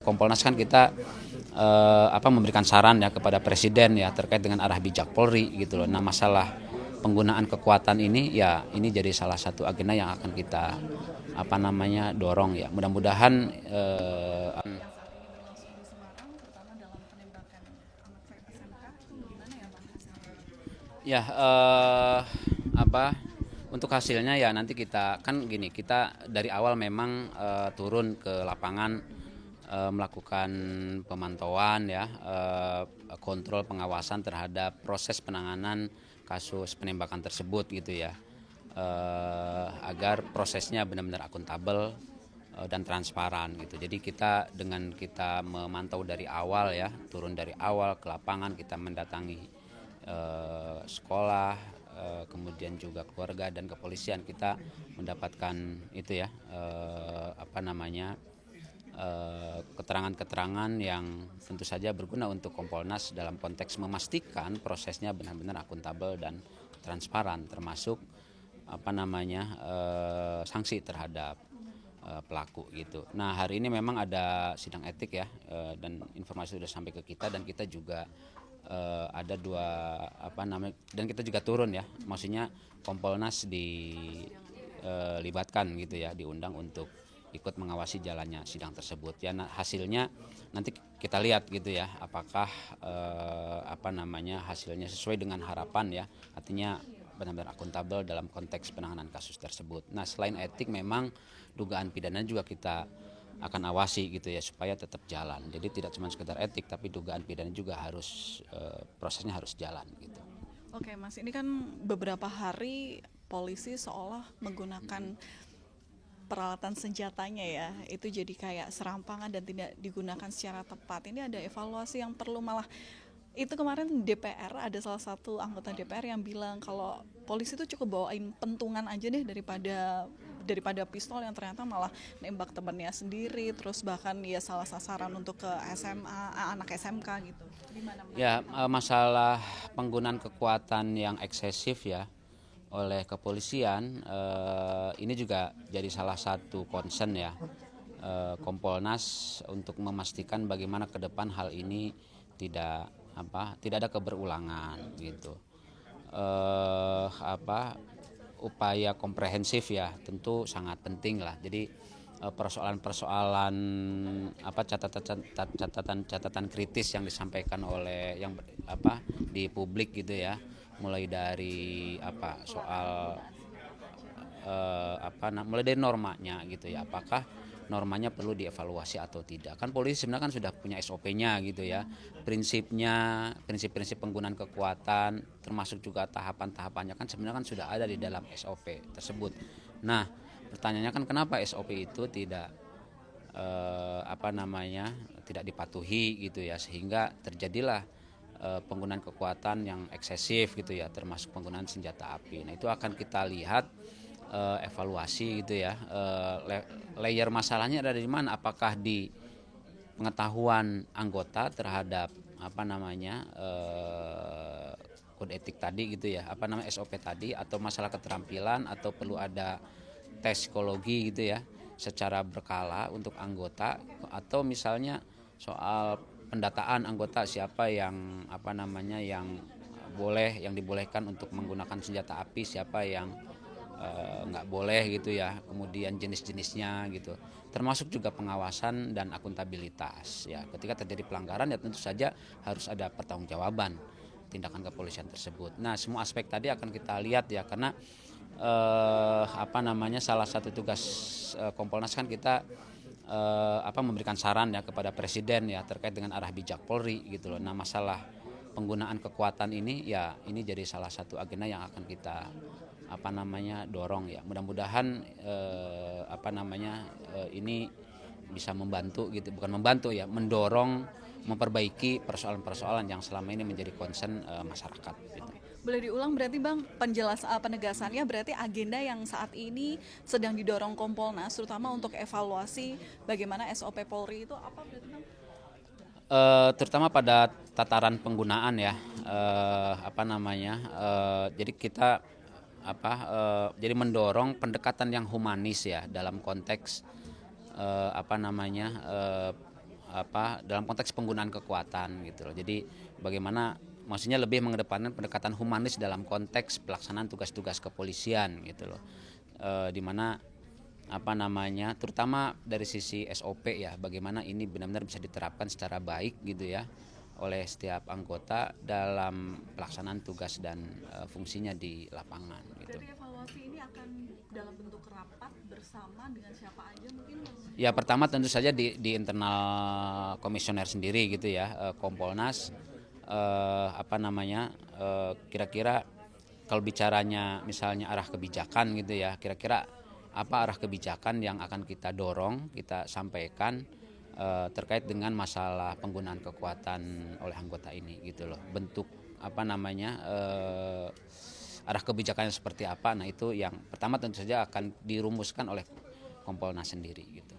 Kompolnas kan kita memberikan saran ya kepada Presiden ya terkait dengan arah bijak Polri gitu loh. Nah, masalah penggunaan kekuatan ini ya ini jadi salah satu agenda yang akan kita dorong ya. Mudah-mudahan ya untuk hasilnya ya nanti kita kan gini, kita dari awal memang turun ke lapangan melakukan pemantauan ya, kontrol pengawasan terhadap proses penanganan kasus penembakan tersebut gitu ya, agar prosesnya benar-benar akuntabel dan transparan gitu. Jadi kita dengan kita memantau dari awal ya, turun dari awal ke lapangan, kita mendatangi sekolah, kemudian juga keluarga dan kepolisian, kita mendapatkan itu ya keterangan-keterangan yang tentu saja berguna untuk Kompolnas dalam konteks memastikan prosesnya benar-benar akuntabel dan transparan, termasuk sanksi terhadap pelaku gitu. Nah, hari ini memang ada sidang etik ya, dan informasi sudah sampai ke kita, dan kita juga ada dan kita juga turun ya, maksudnya Kompolnas dilibatkan gitu ya, diundang untuk ikut mengawasi jalannya sidang tersebut ya. Nah, hasilnya nanti kita lihat gitu ya, apakah hasilnya sesuai dengan harapan ya, artinya benar-benar akuntabel dalam konteks penanganan kasus tersebut. Nah, selain etik memang dugaan pidana juga kita akan awasi gitu ya, supaya tetap jalan. Jadi tidak cuma sekedar etik, tapi dugaan pidana juga harus prosesnya harus jalan gitu. Oke Mas, ini kan beberapa hari polisi seolah menggunakan peralatan senjatanya ya, itu jadi kayak serampangan dan tidak digunakan secara tepat. Ini ada evaluasi yang perlu, malah itu kemarin DPR ada salah satu anggota DPR yang bilang kalau polisi itu cukup bawain pentungan aja deh daripada pistol yang ternyata malah nembak temannya sendiri, terus bahkan ya salah sasaran untuk ke SMA, anak SMK gitu. Gimana? Ya, masalah penggunaan kekuatan yang eksesif ya oleh kepolisian, ini juga jadi salah satu concern ya Kompolnas untuk memastikan bagaimana ke depan hal ini tidak ada keberulangan gitu. Upaya komprehensif ya tentu sangat penting lah. Jadi persoalan-persoalan catatan kritis yang disampaikan oleh di publik gitu ya, mulai dari mulai dari normanya gitu ya, apakah normanya perlu dievaluasi atau tidak. Kan polisi sebenarnya kan sudah punya SOP-nya gitu ya, prinsip-prinsip penggunaan kekuatan, termasuk juga tahapan-tahapannya kan sebenarnya kan sudah ada di dalam SOP tersebut. Nah, pertanyaannya kan kenapa SOP itu tidak tidak dipatuhi gitu ya, sehingga terjadilah penggunaan kekuatan yang eksesif gitu ya, termasuk penggunaan senjata api. Nah, itu akan kita lihat evaluasi gitu ya, layer masalahnya ada di mana, apakah di pengetahuan anggota terhadap kode etik tadi gitu ya, SOP tadi, atau masalah keterampilan, atau perlu ada tes psikologi gitu ya secara berkala untuk anggota, atau misalnya soal pendataan anggota, siapa yang yang dibolehkan untuk menggunakan senjata api, siapa yang nggak boleh gitu ya, kemudian jenis-jenisnya gitu, termasuk juga pengawasan dan akuntabilitas ya. Ketika terjadi pelanggaran ya tentu saja harus ada pertanggungjawaban tindakan kepolisian tersebut. Nah, semua aspek tadi akan kita lihat ya, karena salah satu tugas Kompolnas kan kita memberikan saran ya kepada Presiden ya terkait dengan arah bijak Polri gitu loh. Nah, masalah penggunaan kekuatan ini ya ini jadi salah satu agenda yang akan kita dorong ya. Mudah-mudahan ini bisa membantu gitu, bukan membantu ya, mendorong, memperbaiki persoalan-persoalan yang selama ini menjadi concern masyarakat gitu. Boleh diulang berarti Bang, penegasannya berarti agenda yang saat ini sedang didorong Kompolnas terutama untuk evaluasi bagaimana SOP Polri itu apa berarti Bang? Terutama pada tataran penggunaan ya, jadi kita jadi mendorong pendekatan yang humanis ya dalam konteks dalam konteks penggunaan kekuatan gitu loh. Jadi bagaimana maksudnya lebih mengedepankan pendekatan humanis dalam konteks pelaksanaan tugas-tugas kepolisian gitu loh. Di mana terutama dari sisi SOP ya, bagaimana ini benar-benar bisa diterapkan secara baik gitu ya oleh setiap anggota dalam pelaksanaan tugas dan fungsinya di lapangan gitu. Jadi evaluasi ini akan dalam bentuk rapat bersama dengan siapa aja mungkin? Ya pertama tentu saja di internal komisioner sendiri gitu ya, Kompolnas, kira-kira kalau bicaranya misalnya arah kebijakan gitu ya, kira-kira apa arah kebijakan yang akan kita dorong, kita sampaikan terkait dengan masalah penggunaan kekuatan oleh anggota ini gitu loh. Bentuk arah kebijakannya seperti apa. Nah itu yang pertama tentu saja akan dirumuskan oleh Kompolnas sendiri gitu.